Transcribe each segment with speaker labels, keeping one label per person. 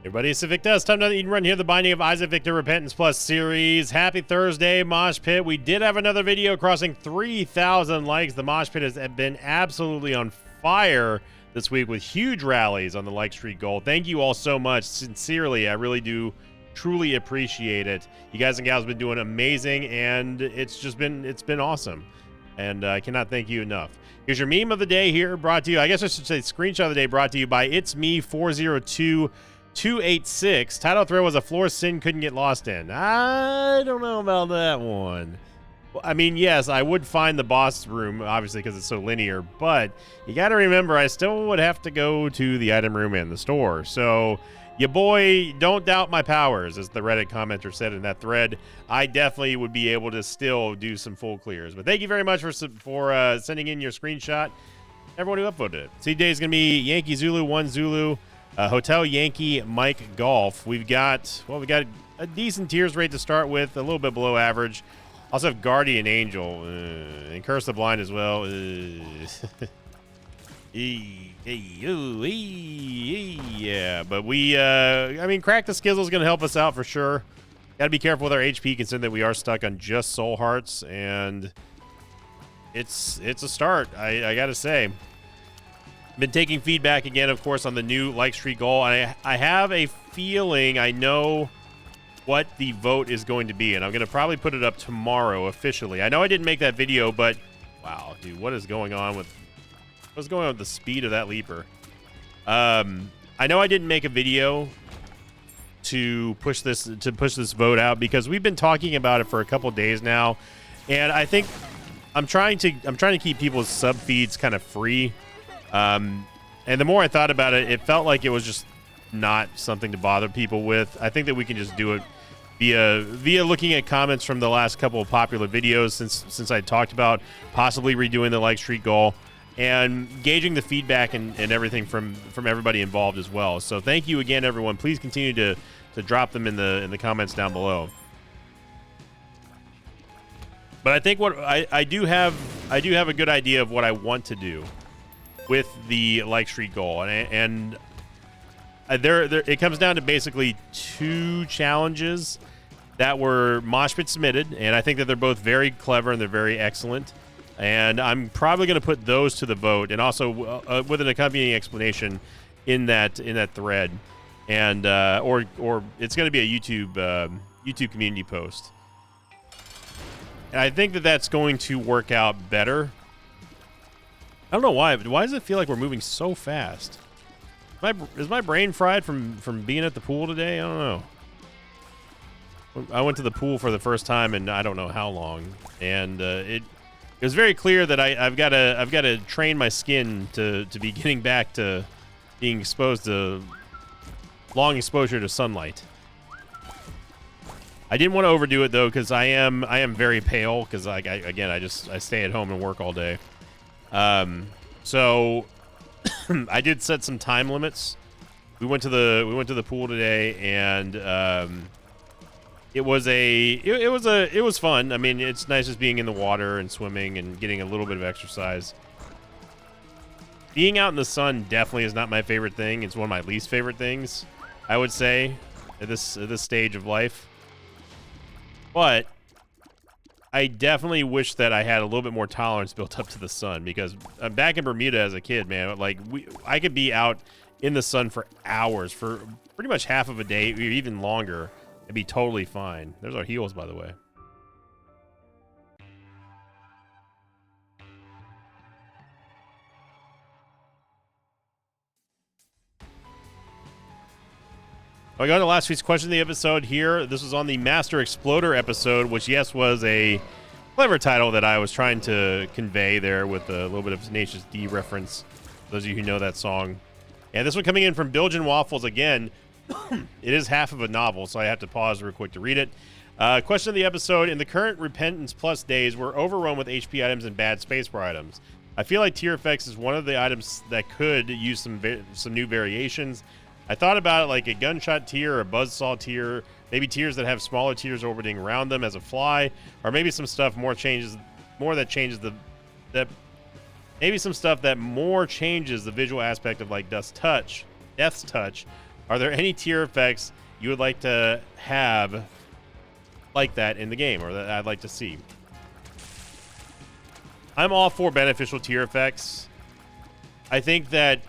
Speaker 1: Everybody, it's Civic Dust. Time to eat and run here. The Binding of Isaac Victor Repentance Plus series. Happy Thursday, Mosh Pit. We did have another video crossing 3,000 likes. The Mosh Pit has been absolutely on fire this week with huge rallies on the like streak goal. Thank you all so much. Sincerely, I really do truly appreciate it. You guys and gals have been doing amazing, and it's been awesome. And I cannot thank you enough. Here's your meme of the day here, brought to you, I guess I should say screenshot of the day, brought to you by It's Me 402-286. Title throw was a floor Sin couldn't get lost in. I don't know about that one. Well, I mean, yes, I would find the boss room, obviously, because it's so linear, but you got to remember, I still would have to go to the item room and the store. So, your boy, don't doubt my powers, as the Reddit commenter said in that thread. I definitely would be able to still do some full clears. But thank you very much for sending in your screenshot. Everyone who upvoted it. Seed day is going to be Yankee Zulu, 1 Zulu, Hotel Yankee Mike Golf. We've got a decent tiers rate to start with, a little bit below average. Also have Guardian Angel and Curse the Blind as well. Yeah, but I mean, Crack the Skizzle is going to help us out for sure. Got to be careful with our HP, considering that we are stuck on just Soul Hearts, and it's a start, I got to say. Been taking feedback again, of course, on the new like streak goal. I have a feeling I know what the vote is going to be, and I'm going to probably put it up tomorrow officially. I know I didn't make that video, but wow, dude, what is going on with the speed of that leaper? I know I didn't make a video to push this vote out because we've been talking about it for a couple days now, and I think I'm trying to keep people's sub feeds kind of free. And the more I thought about it, it felt like it was just not something to bother people with. I think that we can just do it via looking at comments from the last couple of popular videos since I talked about possibly redoing the like streak goal and gauging the feedback and everything from everybody involved as well. So thank you again, everyone. Please continue to drop them in the comments down below. But I think what I do have a good idea of what I want to do with the like streak goal, and there it comes down to basically two challenges that were Mosh Pit submitted, and I think that they're both very clever and they're very excellent. And I'm probably going to put those to the vote, and also with an accompanying explanation in that thread, and or it's going to be a YouTube community post. And I think that that's going to work out better. I don't know why, but why does it feel like we're moving so fast? Is my brain fried from being at the pool today? I don't know. I went to the pool for the first time in I don't know how long, and it was very clear that I've got to train my skin to be getting back to being exposed to long exposure to sunlight. I didn't want to overdo it though, because I am very pale, because I stay at home and work all day. So I did set some time limits. We went to the pool today, and it was fun. I mean, it's nice just being in the water and swimming and getting a little bit of exercise. Being out in the sun definitely is not my favorite thing. It's one of my least favorite things, I would say, at this stage of life. But I definitely wish that I had a little bit more tolerance built up to the sun, because back in Bermuda as a kid, man, like I could be out in the sun for hours, for pretty much half of a day, or even longer, and be totally fine. There's our heals, by the way. I got the last week's question of the episode here. This was on the Master Exploder episode, which, yes, was a clever title that I was trying to convey there with a little bit of Tenacious D reference, those of you who know that song. And this one coming in from Bilgeon Waffles again. It is half of a novel, so I have to pause real quick to read it. Question of the episode: in the current Repentance Plus days, we're overrun with HP items and bad spacebar items. I feel like Tier Effects is one of the items that could use some new variations. I thought about it like a gunshot tier or a buzzsaw tier, maybe tiers that have smaller tiers orbiting around them as a fly, or maybe some stuff more that changes the visual aspect of like Death's Touch, Are there any tier effects you would like to have like that in the game, or that I'd like to see? I'm all for beneficial tier effects. I think that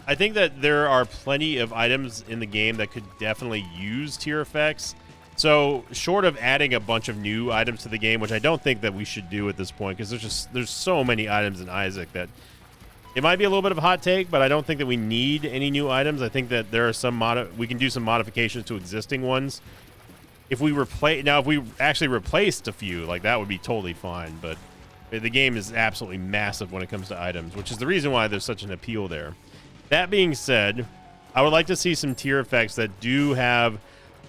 Speaker 1: there are plenty of items in the game that could definitely use tier effects. So short of adding a bunch of new items to the game, which I don't think that we should do at this point, because there's so many items in Isaac that it might be a little bit of a hot take, but I don't think that we need any new items. I think that there are some we can do some modifications to existing ones. If we actually replaced a few, like, that would be totally fine. But the game is absolutely massive when it comes to items, which is the reason why there's such an appeal there. That being said, I would like to see some tier effects that do have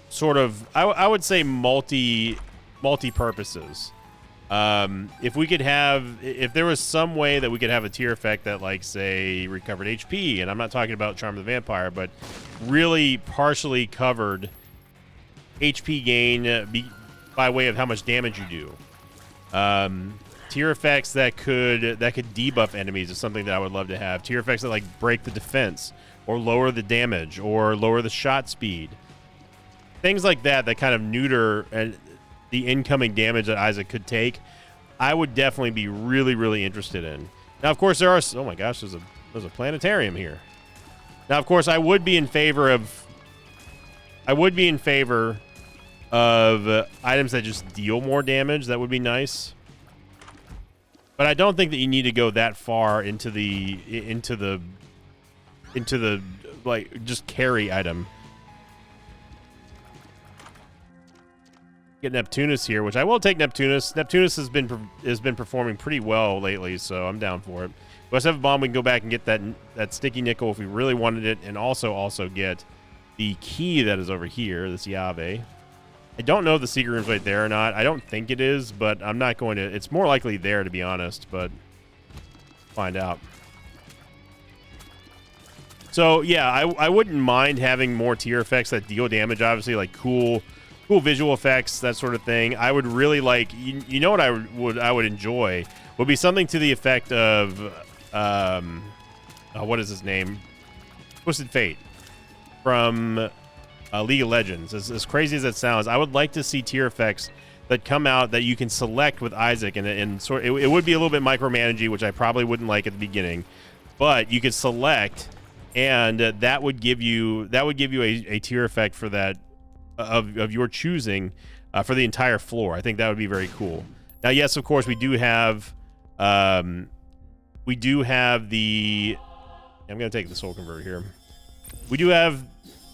Speaker 1: sort of, I would say, multi-purposes. If there was some way that we could have a tier effect that, like, say, recovered HP, and I'm not talking about Charm of the Vampire, but really partially covered HP gain by way of how much damage you do. Tier effects that could debuff enemies is something that I would love to have. Tier effects that, like, break the defense or lower the damage or lower the shot speed. Things like that kind of neuter the incoming damage that Isaac could take, I would definitely be really, really interested in. Now, of course, oh my gosh, there's a planetarium here. Now, of course, I would be in favor of items that just deal more damage. That would be nice. But I don't think that you need to go that far into the like, just carry item. Get Neptunus here, which I will take Neptunus. Neptunus has been performing pretty well lately, so I'm down for it. We also have a bomb. We can go back and get that sticky nickel if we really wanted it, and also get the key that is over here, this Yave. I don't know if the secret room's right there or not. I don't think it is, but I'm not going to. It's more likely there, to be honest, but find out. So yeah, I wouldn't mind having more tier effects that deal damage. Obviously, like cool visual effects, that sort of thing. I would really like. You know what I would enjoy would be something to the effect of what is his name? Twisted Fate from League of Legends. As crazy as it sounds, I would like to see tier effects that come out that you can select with Isaac, and it would be a little bit micromanaging, which I probably wouldn't like at the beginning, but you could select, and that would give you a tier effect for that of your choosing for the entire floor. I think that would be very cool. Now, yes, of course, we do have the. I'm gonna take the soul converter here. We do have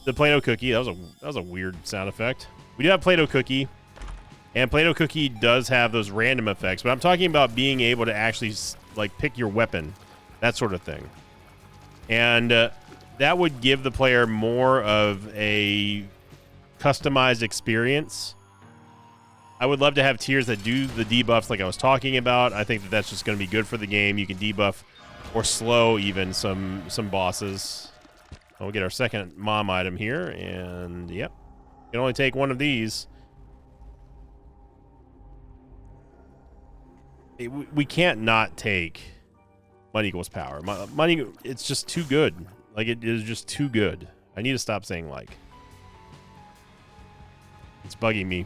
Speaker 1: the Play-Doh cookie. That was a weird sound effect. We do have Play-Doh cookie, and Play-Doh cookie does have those random effects. But I'm talking about being able to actually, like, pick your weapon, that sort of thing, and that would give the player more of a customized experience. I would love to have tiers that do the debuffs like I was talking about. I think that that's just going to be good for the game. You can debuff or slow even some bosses. We'll get our second mom item here, and yep, you can only take one of these. We can't not take money equals power. Money, it's just too good. Like, it is just too good. I need to stop saying like. It's bugging me.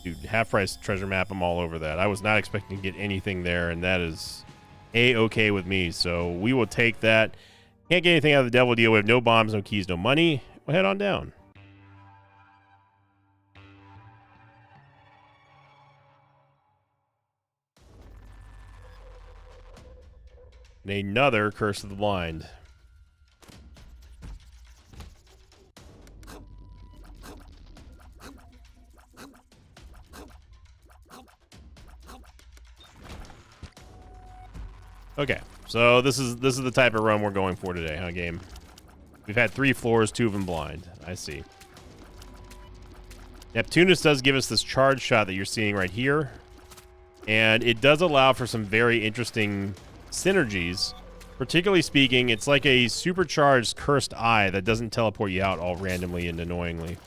Speaker 1: Dude, half-price treasure map, I'm all over that. I was not expecting to get anything there, and that is A-okay with me. So we will take that. Can't get anything out of the devil deal. We have no bombs, no keys, no money. We'll head on down. And another Curse of the Blind. Okay, so this is the type of run we're going for today, huh, game? We've had 3 floors, 2 of them blind. I see. Neptunus does give us this charge shot that you're seeing right here, and it does allow for some very interesting synergies. Particularly speaking, it's like a supercharged cursed eye that doesn't teleport you out all randomly and annoyingly.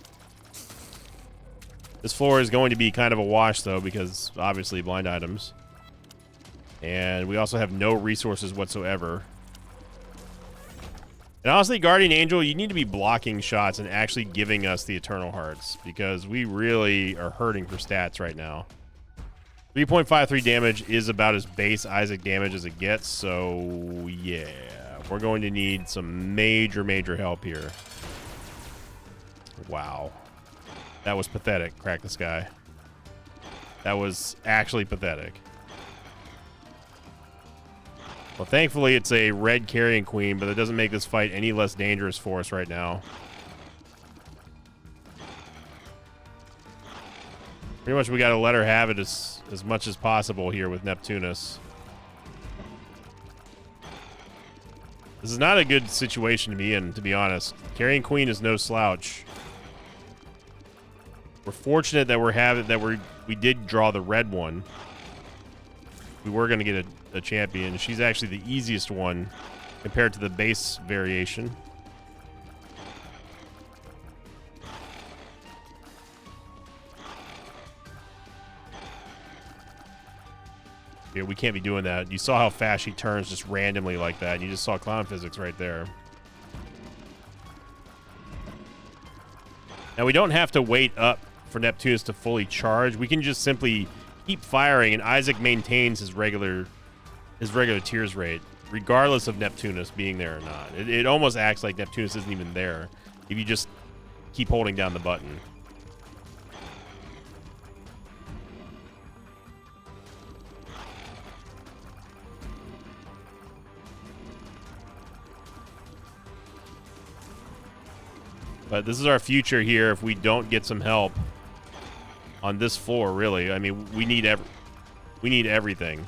Speaker 1: This floor is going to be kind of a wash, though, because obviously blind items. And we also have no resources whatsoever. And honestly, Guardian Angel, you need to be blocking shots and actually giving us the Eternal Hearts, because we really are hurting for stats right now. 3.53 damage is about as base Isaac damage as it gets, so yeah. We're going to need some major, major help here. Wow. That was pathetic, Crack the Sky. That was actually pathetic. Well, thankfully, it's a red Carrion Queen, but that doesn't make this fight any less dangerous for us right now. Pretty much we got to let her have it as much as possible here with Neptunus. This is not a good situation to be in, to be honest. Carrion Queen is no slouch. We're fortunate that we did draw the red one. We were going to get a champion. She's actually the easiest one compared to the base variation. Yeah, we can't be doing that. You saw how fast she turns just randomly like that. And you just saw clown physics right there. Now, we don't have to wait up for Neptunus to fully charge. We can just simply keep firing, and Isaac maintains his regular tears rate, regardless of Neptunus being there or not. It almost acts like Neptunus isn't even there if you just keep holding down the button. But this is our future here if we don't get some help on this floor, really. I mean, we need everything.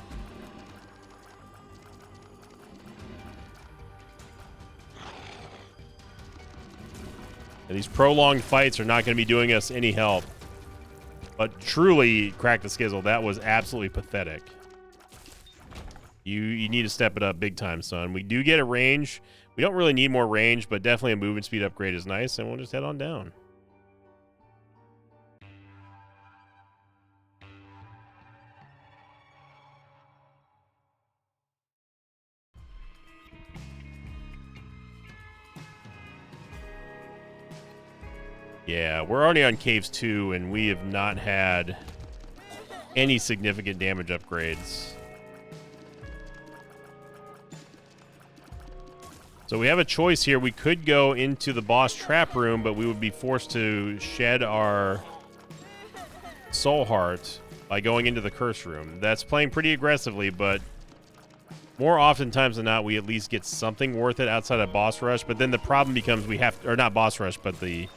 Speaker 1: And these prolonged fights are not going to be doing us any help. But truly, Crack the Skizzle, that was absolutely pathetic. You need to step it up big time, son. We do get a range. We don't really need more range, but definitely a movement speed upgrade is nice, and we'll just head on down. Yeah, we're already on Caves 2, and we have not had any significant damage upgrades. So we have a choice here. We could go into the boss trap room, but we would be forced to shed our soul heart by going into the curse room. That's playing pretty aggressively, but more oftentimes than not, we at least get something worth it outside of boss rush. But then the problem becomes we have, or not boss rush, but the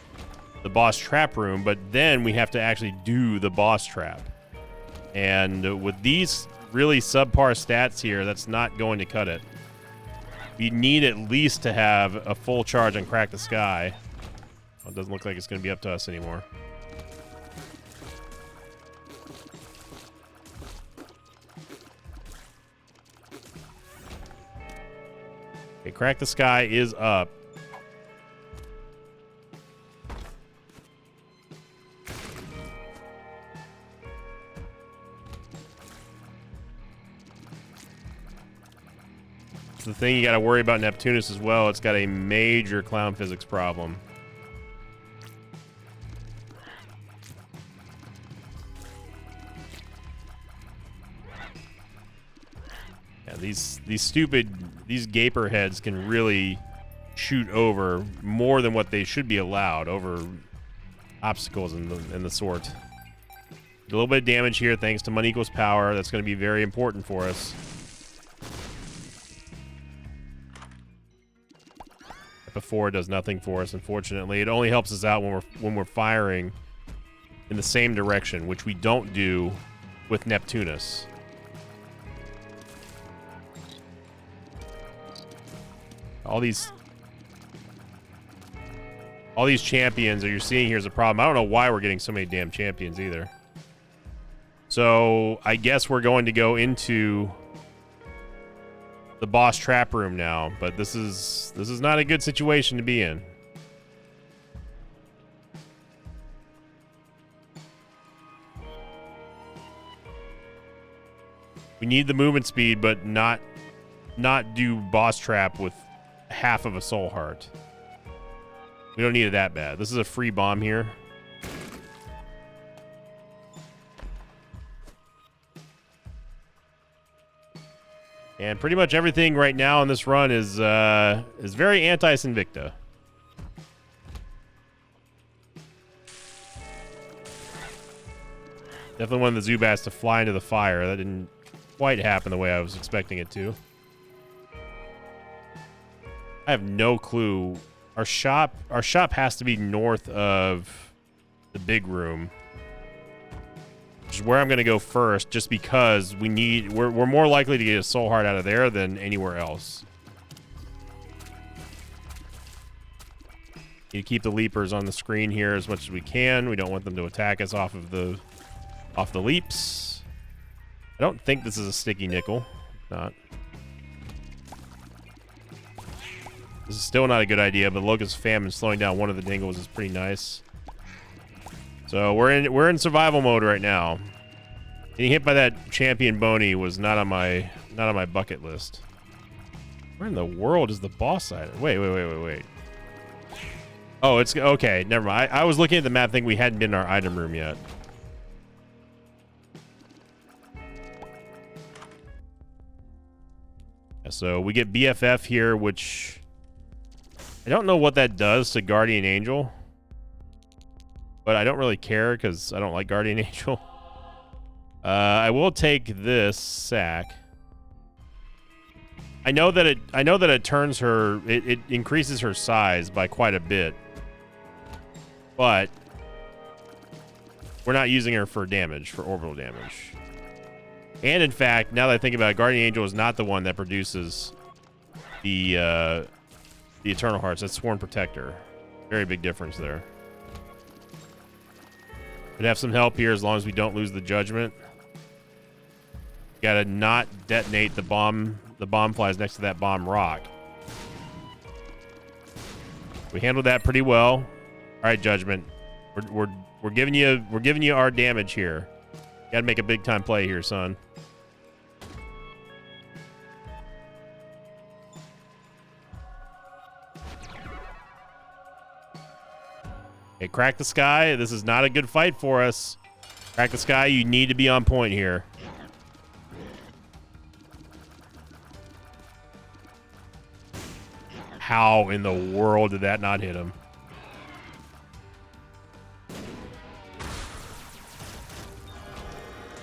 Speaker 1: boss trap room. But then we have to actually do the boss trap. And with these really subpar stats here, that's not going to cut it. You need at least to have a full charge on Crack the Sky. Well, it doesn't look like it's going to be up to us anymore. Okay, Crack the Sky is up. The thing you got to worry about Neptunus as well. It's got a major clown physics problem. Yeah, these gaper heads can really shoot over more than what they should be allowed over obstacles and the sort. A little bit of damage here thanks to Money Equals Power. That's going to be very important for us. Before it does nothing for us, unfortunately. It only helps us out when we're firing in the same direction, which we don't do with Neptunus. All these champions that you're seeing here is a problem. I don't know why we're getting so many damn champions either. So I guess we're going to go into the boss trap room now, but this is not a good situation to be in. We need the movement speed, but not do boss trap with half of a soul heart. We don't need it that bad. This is a free bomb here. And pretty much everything right now in this run is very anti-Sinvicta. Definitely wanted the Zubaz to fly into the fire. That didn't quite happen the way I was expecting it to. I have no clue. Our shop has to be north of the big room, which is where I'm going to go first, just because we're more likely to get a soul heart out of there than anywhere else. You keep the leapers on the screen here as much as we can. We don't want them to attack us off the leaps. I don't think this is a sticky nickel. Not. This is still not a good idea, but Locust Famine slowing down one of the dingles is pretty nice. So we're in survival mode right now. Getting hit by that champion Boney was not on my bucket list. Where in the world is the boss item? Wait. Oh, it's okay. Never mind. I was looking at the map thinking we hadn't been in our item room yet. So we get BFF here, which I don't know what that does to Guardian Angel, but I don't really care because I don't like Guardian Angel. I will take this sack. I know that it turns her, it increases her size by quite a bit, but we're not using her for damage, for orbital damage. And in fact, now that I think about it, Guardian Angel is not the one that produces the Eternal Hearts. That's Sworn Protector. Very big difference there. Could have some help here as long as we don't lose the Judgment. Gotta not detonate the bomb flies next to that bomb rock. We handled that pretty well. All right, Judgment. We're giving you our damage here. Gotta make a big time play here, son. Okay, Crack the Sky. This is not a good fight for us. Crack the Sky, you need to be on point here. How in the world did that not hit him?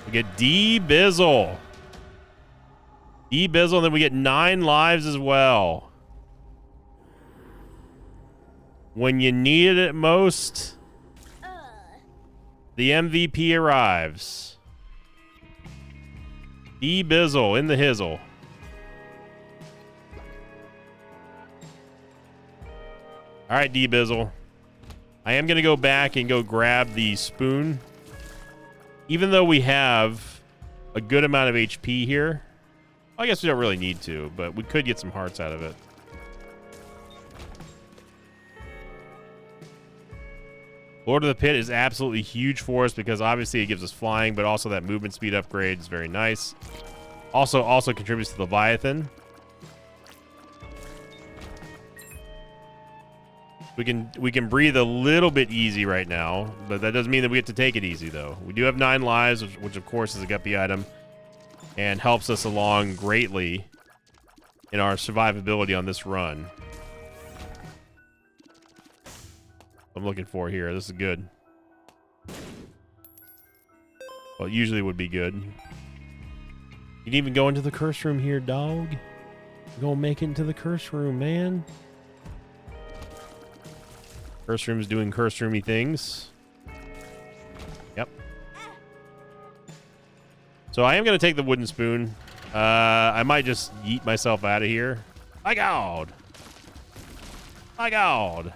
Speaker 1: We get D-Bizzle. D-Bizzle, and then we get 9 lives as well. When you need it most, the MVP arrives. D-Bizzle in the hizzle. All right, D-Bizzle. I am going to go back and go grab the spoon. Even though we have a good amount of HP here, I guess we don't really need to, but we could get some hearts out of it. Lord of the Pit is absolutely huge for us because obviously it gives us flying, but also that movement speed upgrade is very nice. Also contributes to Leviathan. We can breathe a little bit easy right now, but that doesn't mean that we get to take it easy though. We do have 9 lives, which of course is a guppy item, and helps us along greatly in our survivability on this run. I'm looking for here. This is good. Well, it usually would be good. You can even go into the curse room here, dog. You're gonna make it into the curse room, man. Curse room's doing curse roomy things. Yep. So I am gonna take the wooden spoon. I might just yeet myself out of here. My God. My God.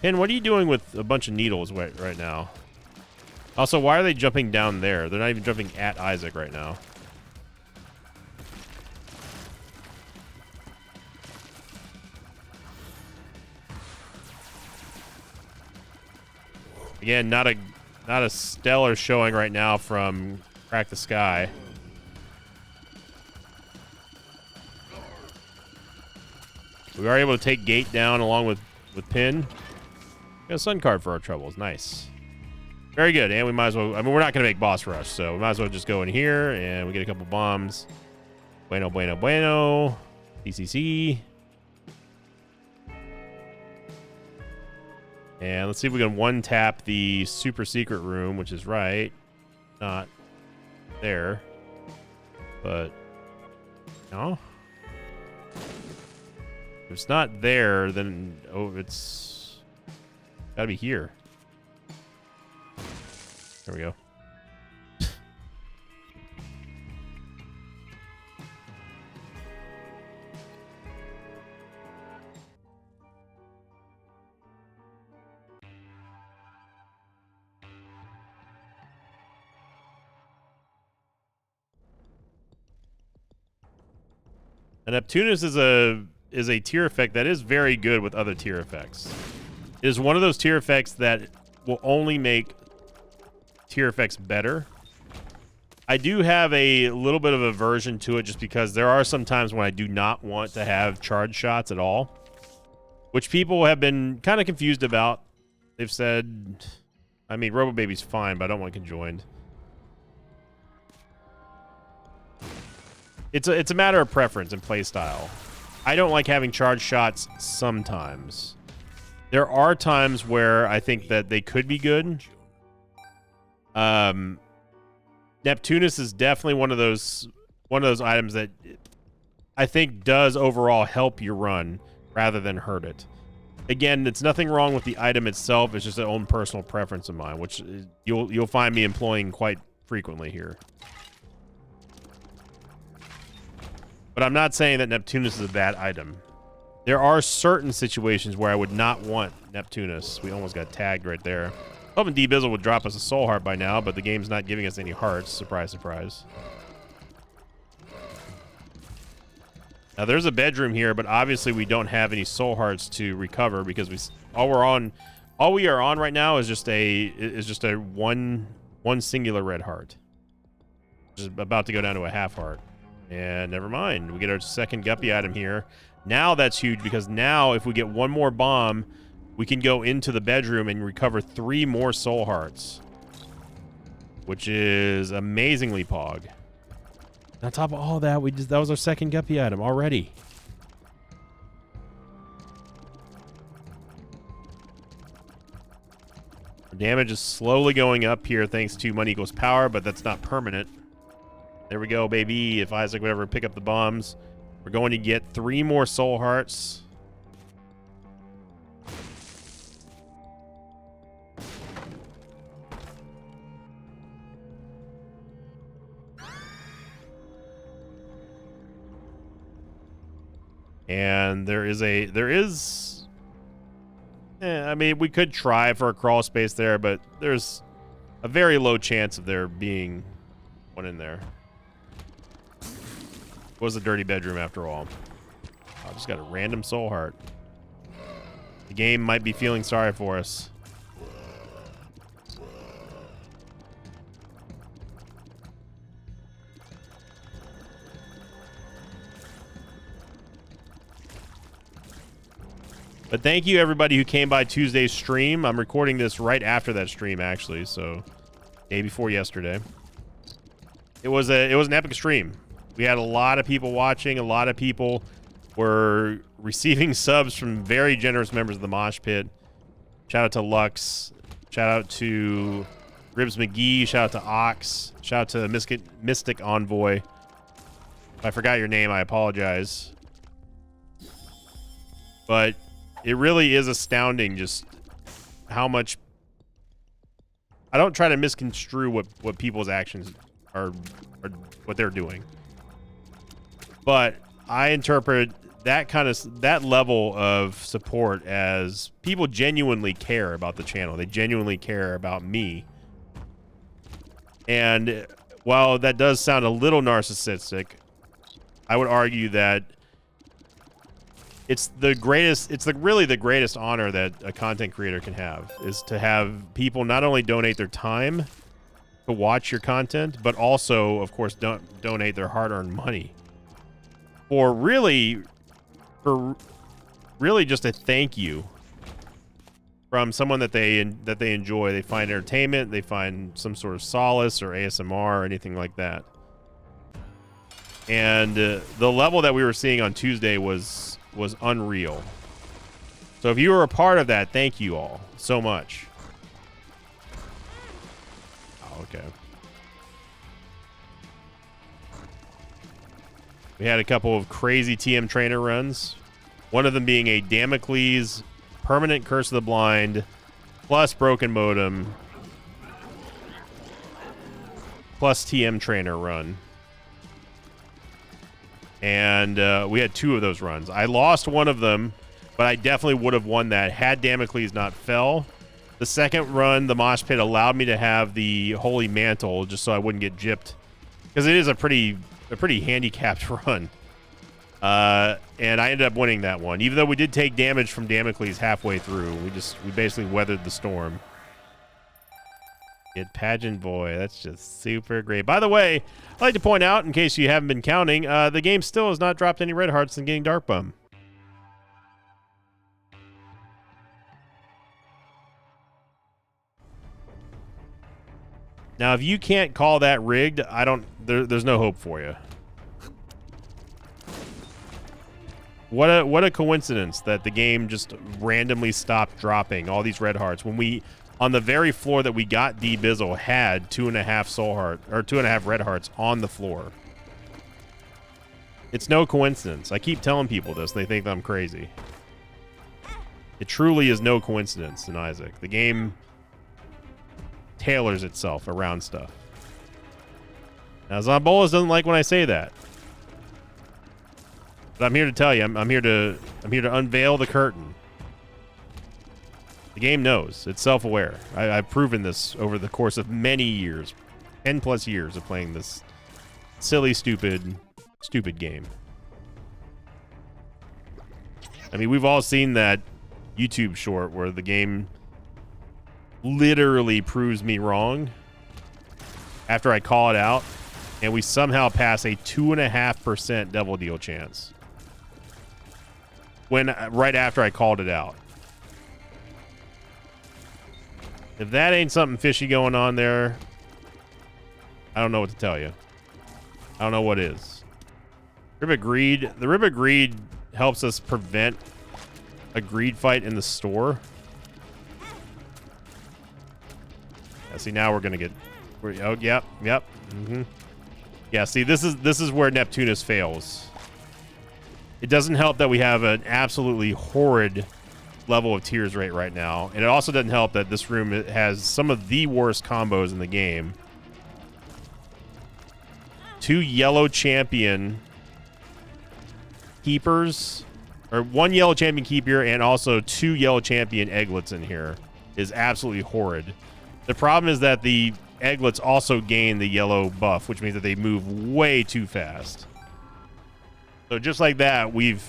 Speaker 1: Pin, what are you doing with a bunch of needles right now? Also, why are they jumping down there? They're not even jumping at Isaac right now. Again, not a stellar showing right now from Crack the sky. We are able to take gate down along with Pin. Got a sun card for our troubles. Nice. Very good. And we might as well... I mean, we're not going to make boss rush, so we might as well just go in here, and we get a couple bombs. Bueno, bueno, bueno. DCC. And let's see if we can one-tap the super secret room, which is right. Not there. But... no? If it's not there, then... oh, it's... gotta be here. There we go. And Neptunus is a tier effect that is very good with other tier effects. It is one of those tier effects that will only make tier effects better. I do have a little bit of aversion to it just because there are some times when I do not want to have charge shots at all, which people have been kind of confused about. They've said, I mean, Robo Baby's fine, but I don't want conjoined. It's a matter of preference and play style. I don't like having charge shots sometimes. There are times where I think that they could be good. Neptunus is definitely one of those items that I think does overall help your run rather than hurt it. Again, it's nothing wrong with the item itself. It's just an own personal preference of mine, which you'll find me employing quite frequently here. But I'm not saying that Neptunus is a bad item. There are certain situations where I would not want Neptunus. We almost got tagged right there. Hoping D-Bizzle would drop us a soul heart by now, but the game's not giving us any hearts. Surprise, surprise. Now, there's a bedroom here, but obviously we don't have any soul hearts to recover because all we are on right now is just a one singular red heart. Which is about to go down to a half heart. And never mind. We get our second guppy item here. Now that's huge because now if we get one more bomb, we can go into the bedroom and recover 3 more soul hearts. Which is amazingly pog. On top of all that, that was our second guppy item already. Our damage is slowly going up here thanks to money equals power, but that's not permanent. There we go, baby. If Isaac would ever pick up the bombs, we're going to get 3 more soul hearts. And I mean, we could try for a crawl space there, but there's a very low chance of there being one in there. It was a dirty bedroom after all. I just got a random soul heart. The game might be feeling sorry for us. But thank you everybody who came by Tuesday's stream. I'm recording this right after that stream actually, so day before yesterday. It was an epic stream. We had a lot of people watching. A lot of people were receiving subs from very generous members of the Mosh Pit. Shout out to Lux. Shout out to Ribs McGee. Shout out to Ox. Shout out to Mystic Envoy. If I forgot your name, I apologize. But it really is astounding just how much... I don't try to misconstrue what people's actions are what they're doing. But I interpret that level of support as people genuinely care about the channel. They genuinely care about me. And while that does sound a little narcissistic, I would argue that it's really the greatest honor that a content creator can have, is to have people not only donate their time, to watch your content, but also, of course, don't donate their hard-earned money for really just a thank you from someone that they enjoy. They find entertainment, they find some sort of solace or ASMR or anything like that. And the level that we were seeing on Tuesday was unreal. So if you were a part of that, thank you all so much. Oh, okay. We had a couple of crazy TM trainer runs. One of them being a Damocles permanent Curse of the Blind plus broken modem plus TM trainer run. And we had 2 of those runs. I lost one of them, but I definitely would have won that had Damocles not fell. The second run, the mosh pit allowed me to have the Holy Mantle just so I wouldn't get gypped, because it is a pretty handicapped run. And I ended up winning that one, even though we did take damage from Damocles halfway through. We basically weathered the storm. Get Pageant Boy. That's just super great. By the way, I'd like to point out, in case you haven't been counting, the game still has not dropped any red hearts in getting Dark Bum. Now, if you can't call that rigged, there's no hope for you. What a coincidence that the game just randomly stopped dropping all these red hearts when we, on the very floor that we got D Bizzle, had 2.5 soul heart or 2.5 red hearts on the floor. It's no coincidence. I keep telling people this, and they think that I'm crazy. It truly is no coincidence in Isaac. The game tailors itself around stuff. Now, Zombolas doesn't like when I say that. But I'm here to tell you, I'm here to unveil the curtain. The game knows. It's self-aware. I've proven this over the course of many years, 10 plus years of playing this silly, stupid game. I mean, we've all seen that YouTube short where the game literally proves me wrong after I call it out, and we somehow pass a 2.5% double deal chance right after I called it out. If that ain't something fishy going on there, I don't know what to tell you. I don't know what is. Ribbit Greed. The Ribbit Greed helps us prevent a greed fight in the store. Yeah, see, now we're gonna get. Oh, yep. Mm-hmm. Yeah, see, this is where Neptunus fails. It doesn't help that we have an absolutely horrid level of tears rate right now, and it also doesn't help that this room has some of the worst combos in the game. 2 yellow champion keepers, or 1 yellow champion keeper, and also 2 yellow champion egglets in here is absolutely horrid. The problem is that the egglets also gain the yellow buff, which means that they move way too fast. So just like that, we've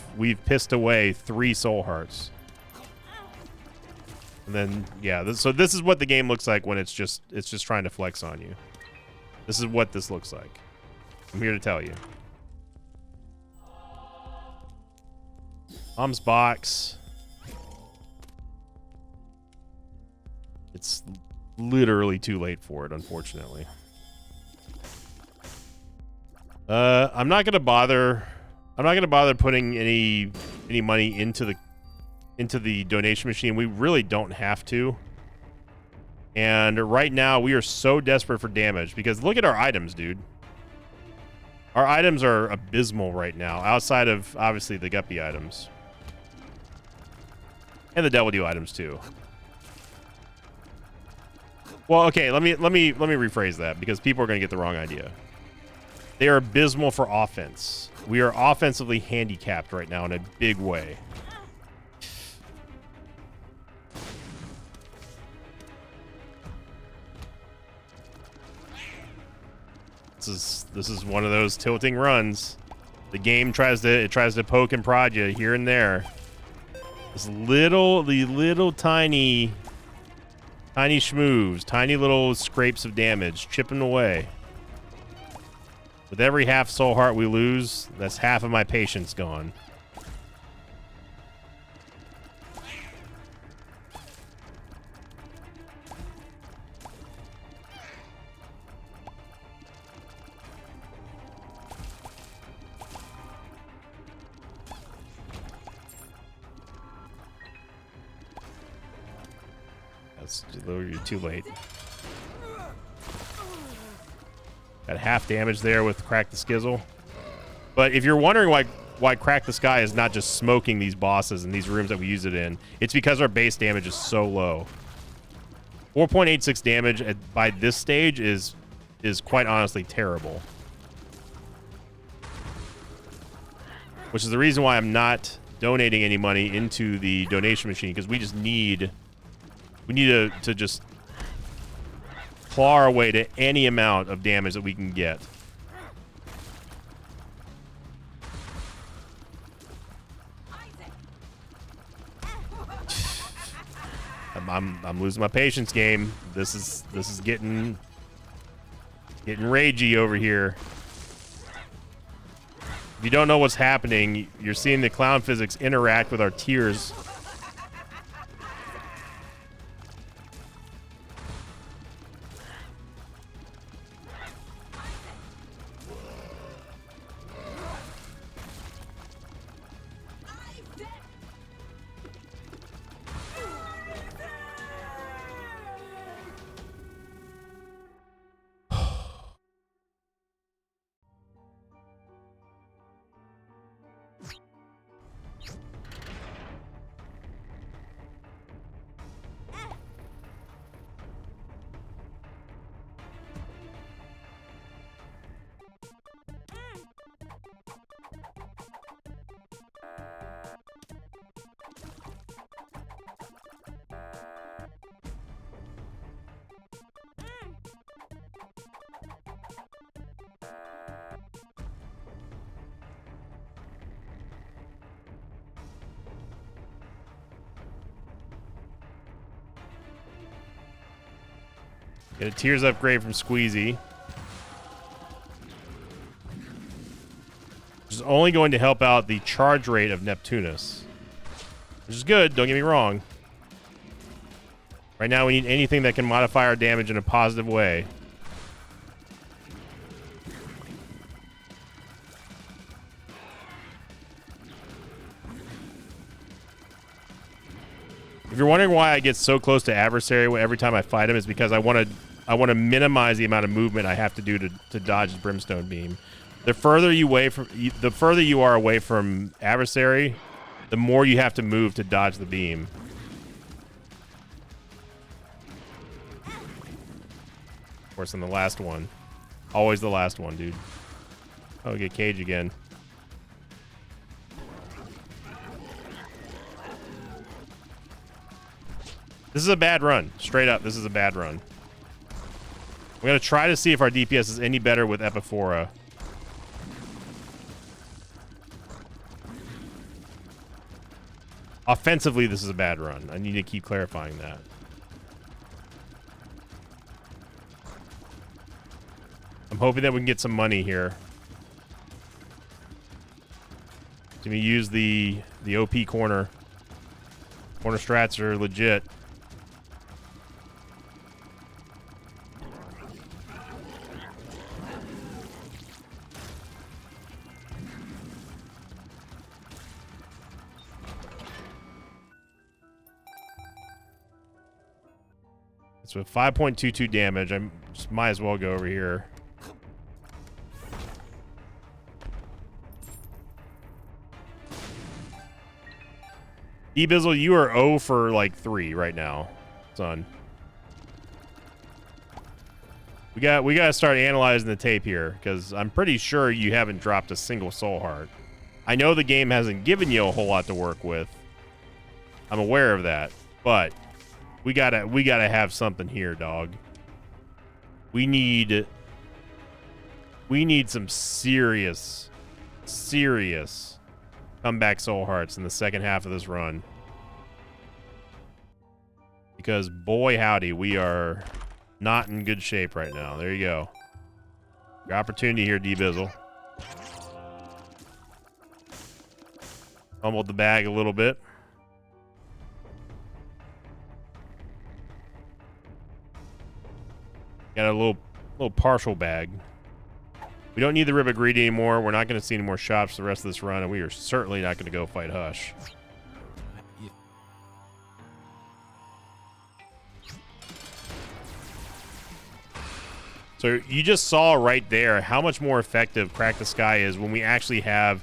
Speaker 1: pissed away 3 soul hearts. And then, yeah, so this is what the game looks like when it's just trying to flex on you. This is what this looks like. I'm here to tell you. Mom's box. It's literally too late for it, unfortunately. I'm not gonna bother putting any money into the donation machine. We really don't have to. And right now we are so desperate for damage because look at our items, dude. Our items are abysmal right now, outside of obviously the Guppy items. And the Devil Deal items too. Well, okay, let me rephrase that because people are going to get the wrong idea. They are abysmal for offense. We are offensively handicapped right now in a big way. This is one of those tilting runs. The game tries to poke and prod you here and there. The little tiny Tiny schmooves, tiny little scrapes of damage, chipping away. With every half soul heart we lose, that's half of my patience gone. You're too late. Got half damage there with Crack the Skizzle. But if you're wondering why Crack the Sky is not just smoking these bosses in these rooms that we use it in, it's because our base damage is so low. 4.86 damage by this stage is quite honestly terrible. Which is the reason why I'm not donating any money into the donation machine, because we just need... We need to just claw our way to any amount of damage that we can get. I'm losing my patience game. This is getting ragey over here. If you don't know what's happening, you're seeing the clown physics interact with our tears. Get a Tears upgrade from Squeezy. Which is only going to help out the charge rate of Neptunus. Which is good, don't get me wrong. Right now we need anything that can modify our damage in a positive way. If you're wondering why I get so close to adversary every time I fight him, is because I want to minimize the amount of movement I have to do to dodge the Brimstone Beam. The further you are away from adversary, the more you have to move to dodge the beam. Of course, in the last one, always the last one, dude. Oh, get Cage again. This is a bad run. Straight up, this is a bad run. We're going to try to see if our DPS is any better with Epiphora. Offensively, this is a bad run. I need to keep clarifying that. I'm hoping that we can get some money here. So we use the OP corner. Corner strats are legit. So with 5.22 damage, I just might as well go over here. Ebizzle, you are 0 for like 3 right now, son. We got to start analyzing the tape here, because I'm pretty sure you haven't dropped a single soul heart. I know the game hasn't given you a whole lot to work with. I'm aware of that, but we gotta have something here, dog. We need some serious comeback soul hearts in the second half of this run. because boy howdy, we are not in good shape right now. There you go. Your opportunity here, D-Bizzle. Fumbled the bag a little bit. Got a little partial bag. We don't need the Ribbit Greedy anymore. We're not going to see any more shops the rest of this run, and we are certainly not going to go fight Hush. So you just saw right there how much more effective Crack the Sky is when we actually have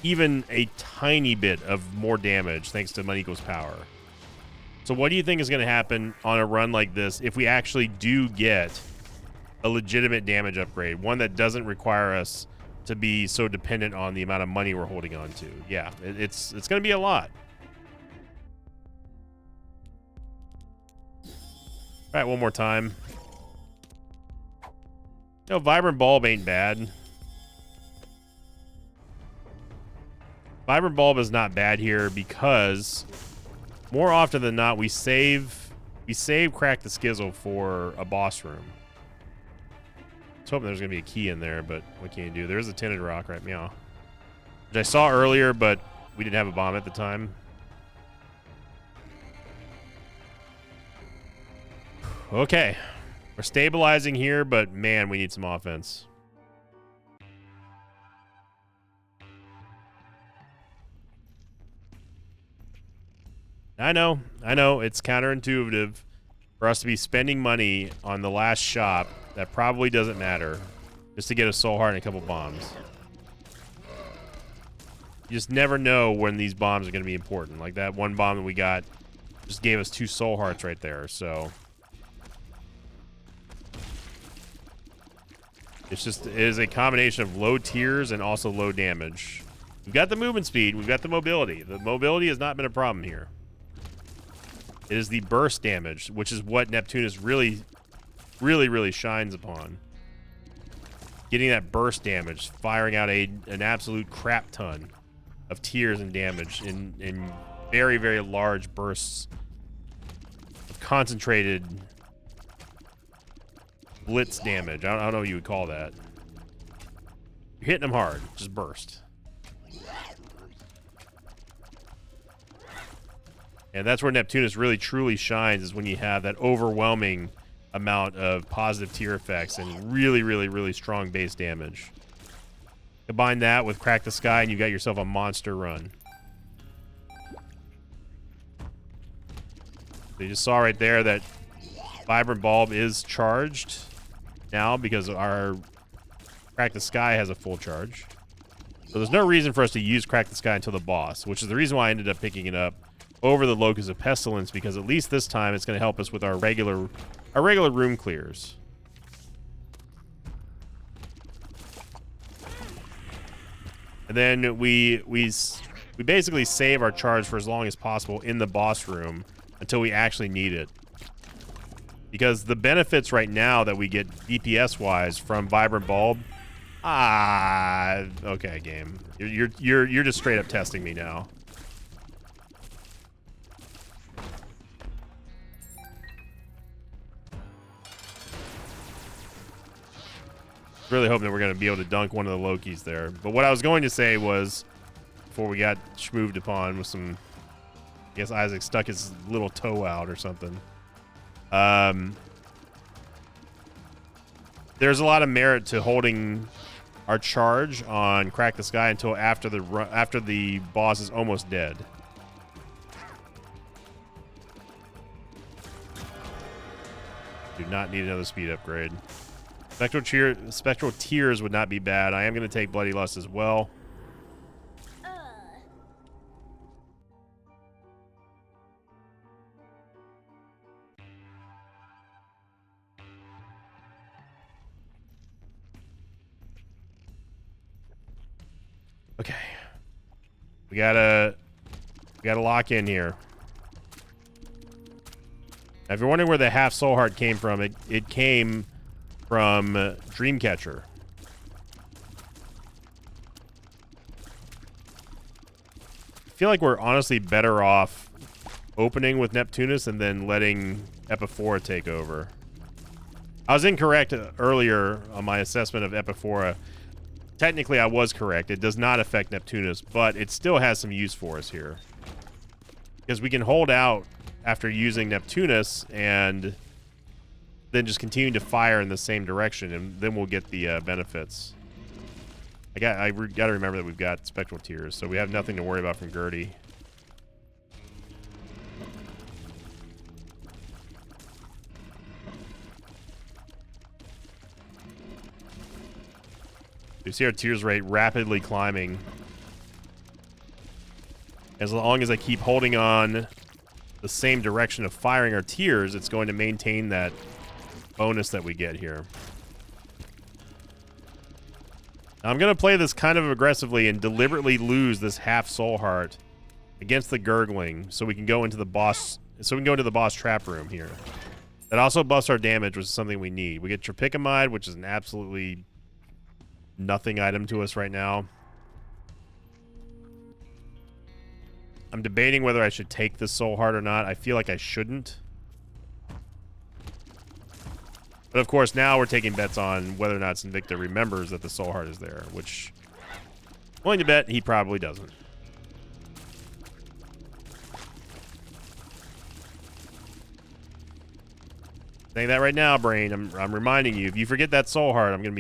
Speaker 1: even a tiny bit of more damage thanks to Money Equals Power. So what do you think is going to happen on a run like this if we actually do get a legitimate damage upgrade, one that doesn't require us to be so dependent on the amount of money we're holding on to? Yeah, it's going to be a lot. All right, one more time. No, Vibrant Bulb ain't bad. Vibrant Bulb is not bad here because more often than not we save Crack the Skizzle for a boss room. I was hoping there's gonna be a key in there, but what can you do? There's a tinted rock, right? Meow. Which I saw earlier, but we didn't have a bomb at the time. Okay. We're stabilizing here, but man, we need some offense. I know, it's counterintuitive for us to be spending money on the last shop that probably doesn't matter just to get a soul heart and a couple bombs. You just never know when these bombs are going to be important. Like that one bomb that we got just gave us 2 soul hearts right there, so it is a combination of low tiers and also low damage. We've got the movement speed, we've got the mobility. The mobility has not been a problem here. It is the burst damage, which is what Neptunus really shines upon. Getting that burst damage, firing out an absolute crap ton of tiers and damage in very, very large bursts of concentrated blitz damage. I don't know what you would call that. You're hitting them hard, just burst. And that's where Neptunus really truly shines, is when you have that overwhelming amount of positive tier effects and really strong base damage. Combine that with Crack the Sky and you got yourself a monster run. So you just saw right there that Vibrant Bulb is charged now because our Crack the Sky has a full charge. So there's no reason for us to use Crack the Sky until the boss, which is the reason why I ended up picking it up over the Locus of Pestilence, because at least this time it's going to help us with our regular room clears. And then we basically save our charge for as long as possible in the boss room until we actually need it. Because the benefits right now that we get DPS wise from Vibrant Bulb, okay, game, you're just straight up testing me now. Really hoping that we're going to be able to dunk one of the Lokis there. But what I was going to say was, before we got schmooved upon with some, I guess Isaac stuck his little toe out or something. There's a lot of merit to holding our charge on Crack the Sky until after the boss is almost dead. Do not need another speed upgrade. Spectral Tears would not be bad. I am going to take Bloody Lust as well. Okay. We gotta lock in here. Now, if you're wondering where the half soul heart came from, it came from Dreamcatcher. I feel like we're honestly better off opening with Neptunus and then letting Epiphora take over. I was incorrect earlier on my assessment of Epiphora. Technically, I was correct. It does not affect Neptunus, but it still has some use for us here. Because we can hold out after using Neptunus and then just continue to fire in the same direction, and then we'll get the benefits. I got to remember that we've got Spectral Tears, so we have nothing to worry about from Gertie. You see our tears rate rapidly climbing. As long as I keep holding on the same direction of firing our tears, it's going to maintain that bonus that we get here. Now, I'm going to play this kind of aggressively and deliberately lose this half soul heart against the gurgling so we can go into the boss trap room here. That also buffs our damage, which is something we need. We get Tropicamide, which is an absolutely nothing item to us right now. I'm debating whether I should take this soul heart or not. I feel like I shouldn't. But of course, now we're taking bets on whether or not Sinvicta remembers that the soul heart is there, which I'm willing to bet he probably doesn't. Saying that right now, brain. I'm reminding you. If you forget that soul heart, I'm gonna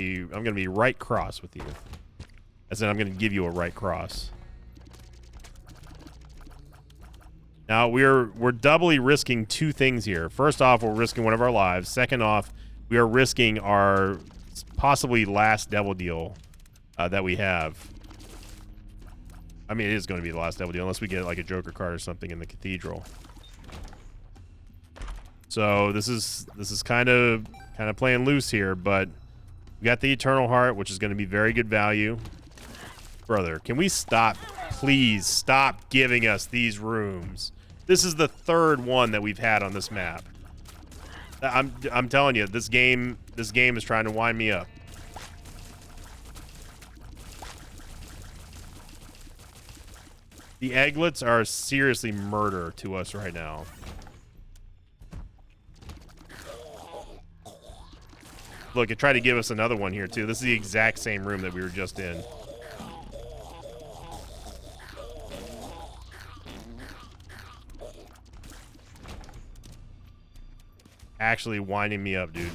Speaker 1: be right cross with you. As in, I'm gonna give you a right cross. Now we're doubly risking two things here. First off, we're risking one of our lives. Second off, we are risking our possibly last devil deal that we have. I mean, it is going to be the last devil deal unless we get like a Joker card or something in the cathedral. So this is kind of playing loose here, but we got the Eternal Heart, which is going to be very good value. Brother, can we stop? Please stop giving us these rooms. This is the third one that we've had on this map. I'm telling you, this game is trying to wind me up. The egglets are seriously murder to us right now. Look, it tried to give us another one here too. This is the exact same room that we were just in. Actually winding me up, dude.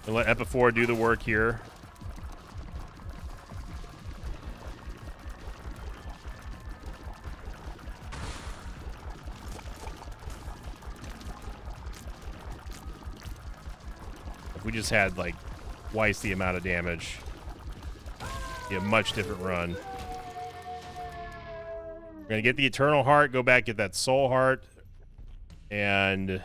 Speaker 1: And let Epiphora do the work here. If we just had like twice the amount of damage, be a much different run. We're gonna get the Eternal Heart, go back, get that Soul Heart, and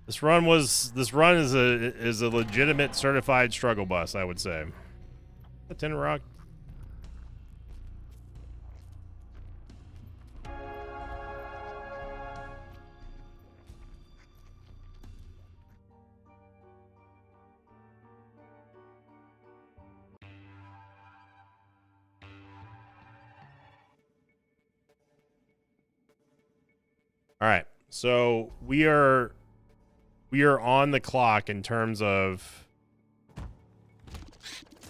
Speaker 1: this run is a legitimate certified struggle bus, I would say. A Tin Rock. All right, so we are on the clock in terms of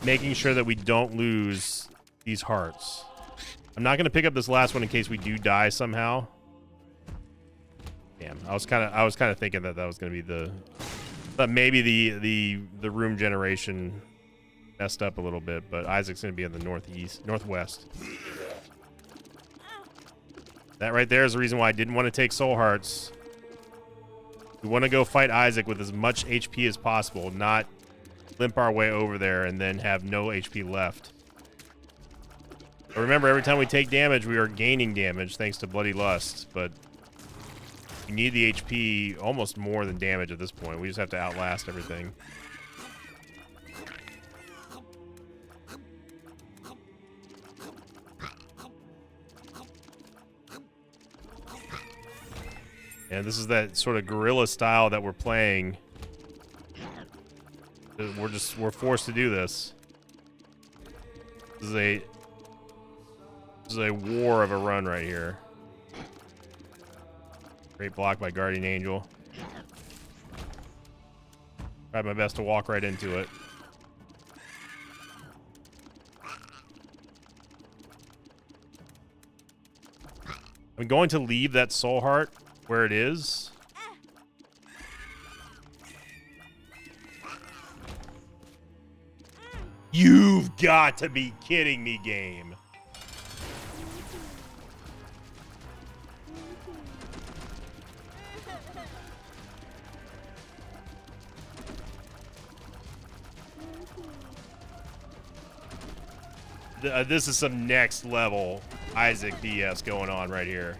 Speaker 1: making sure that we don't lose these hearts. I'm not going to pick up this last one in case we do die somehow. Damn, I was kind of thinking that was going to be but maybe the room generation messed up a little bit, but Isaac's going to be in the northwest. That right there is the reason why I didn't want to take soul hearts. We want to go fight Isaac with as much HP as possible, not limp our way over there and then have no HP left. But remember, every time we take damage, we are gaining damage thanks to Bloody Lust, but we need the HP almost more than damage at this point. We just have to outlast everything. And this is that sort of guerrilla style that we're playing We're forced to do this. This is a war of a run right here. Great block by Guardian Angel. Tried my best to walk right into it. I'm going to leave that Soul Heart where it is. You've got to be kidding me, game. This is some next level Isaac BS going on right here.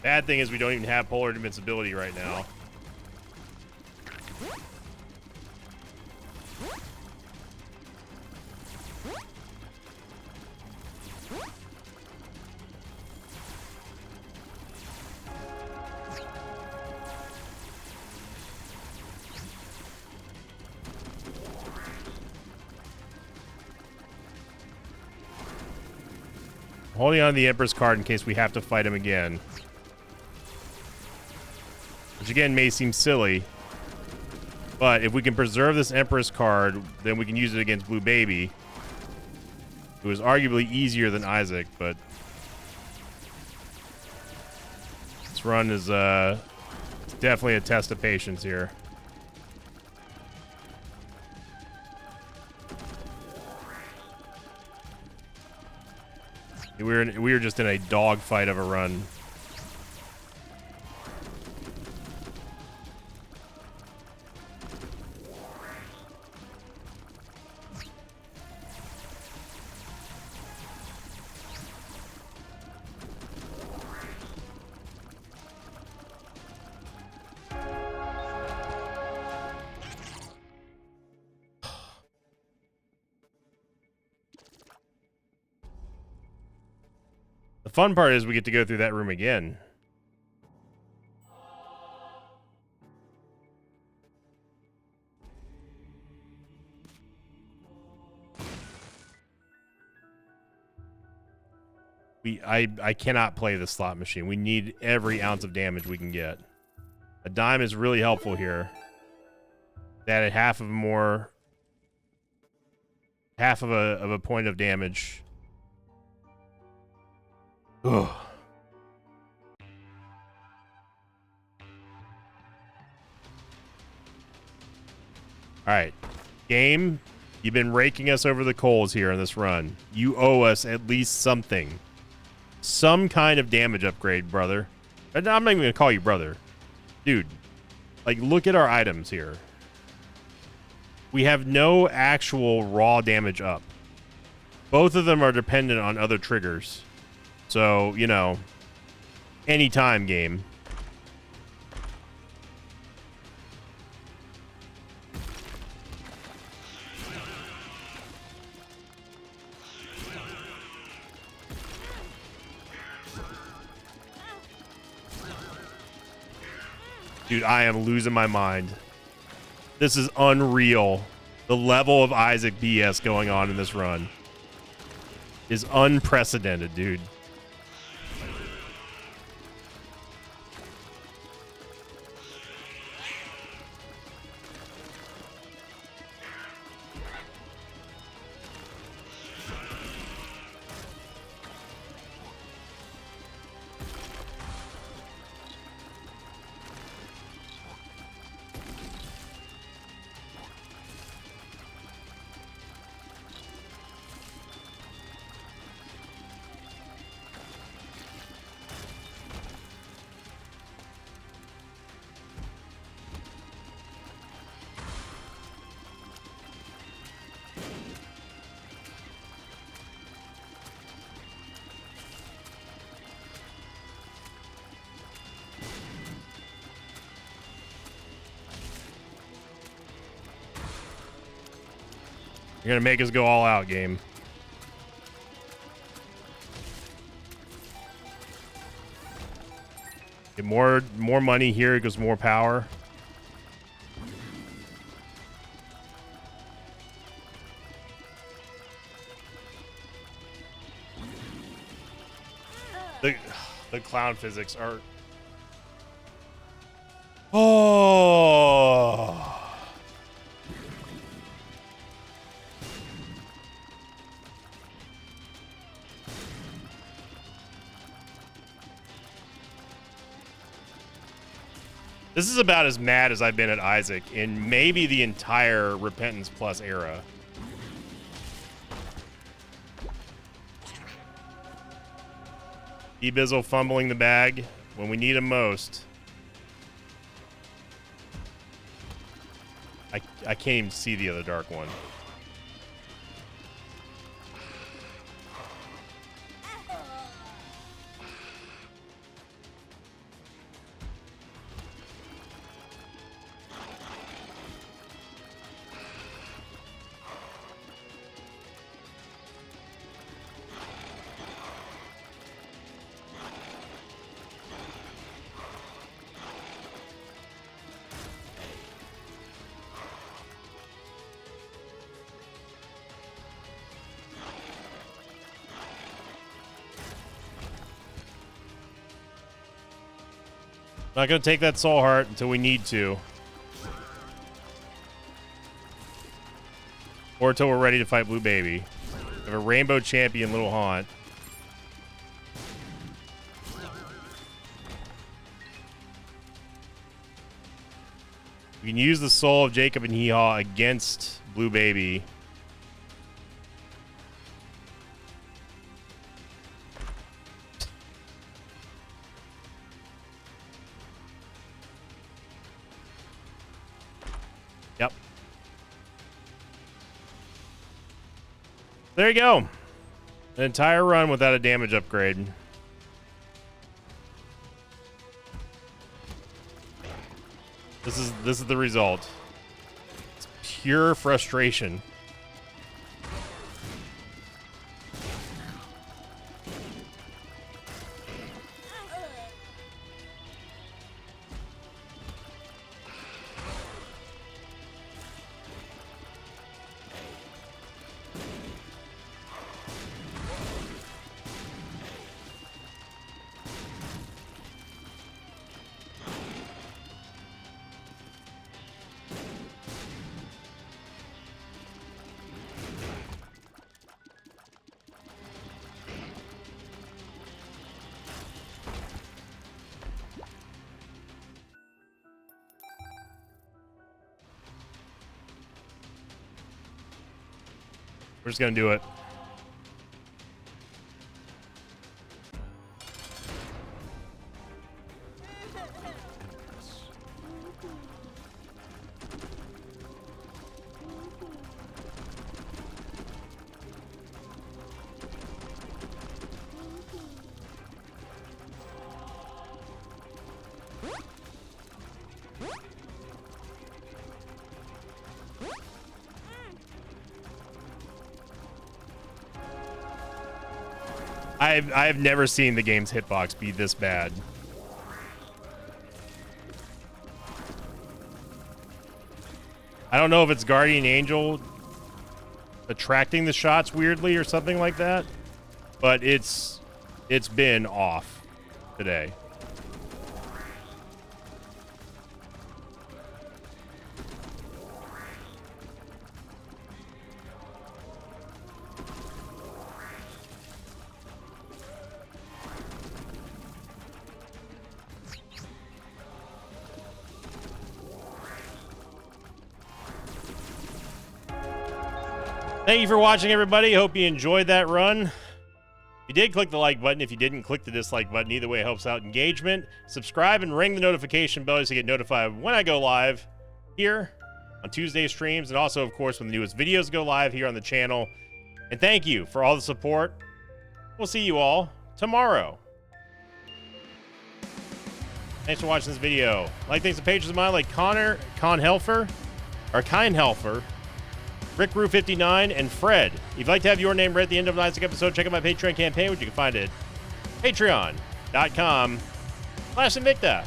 Speaker 1: Bad thing is we don't even have polar invincibility right now. Holding on to the Empress card in case we have to fight him again. Which again may seem silly. But if we can preserve this Empress card, then we can use it against Blue Baby. Who is arguably easier than Isaac, but this run is definitely a test of patience here. We were just in a dogfight of a run. The fun part is we get to go through that room again. I cannot play the slot machine. We need every ounce of damage we can get. A dime is really helpful here. Added half of a point of damage. Ugh. Alright. Game, you've been raking us over the coals here in this run. You owe us at least something. Some kind of damage upgrade, brother. I'm not even going to call you brother. Dude, like, look at our items here. We have no actual raw damage up. Both of them are dependent on other triggers. So, you know, anytime game. Dude, I am losing my mind. This is unreal. The level of Isaac BS going on in this run is unprecedented, dude. You're gonna make us go all out, game. Get more money here equals more power. The clown physics are... Oh... This is about as mad as I've been at Isaac in maybe the entire Repentance Plus era. Ebizzle fumbling the bag when we need him most. I can't even see the other dark one. Not gonna take that soul heart until we need to. Or until we're ready to fight Blue Baby. We have a rainbow champion, Little Haunt. We can use the soul of Jacob and Hee-Haw against Blue Baby. Yep. There you go. An entire run without a damage upgrade. This is the result. It's pure frustration. We're just gonna do it. I've never seen the game's hitbox be this bad. I don't know if it's Guardian Angel attracting the shots weirdly or something like that, but it's been off today. Thank you for watching, everybody. Hope you enjoyed that run. If you did, click the like button. If you didn't, click the dislike button. Either way, it helps out engagement. Subscribe and ring the notification bell so you get notified when I go live here on Tuesday streams. And also, of course, when the newest videos go live here on the channel. And thank you for all the support. We'll see you all tomorrow. Thanks for watching this video. Like, thanks to pages of mine like Kine Helfer. RickRoo59, and Fred. If you'd like to have your name read at the end of tonight's episode, check out my Patreon campaign, which you can find at patreon.com/Invicta.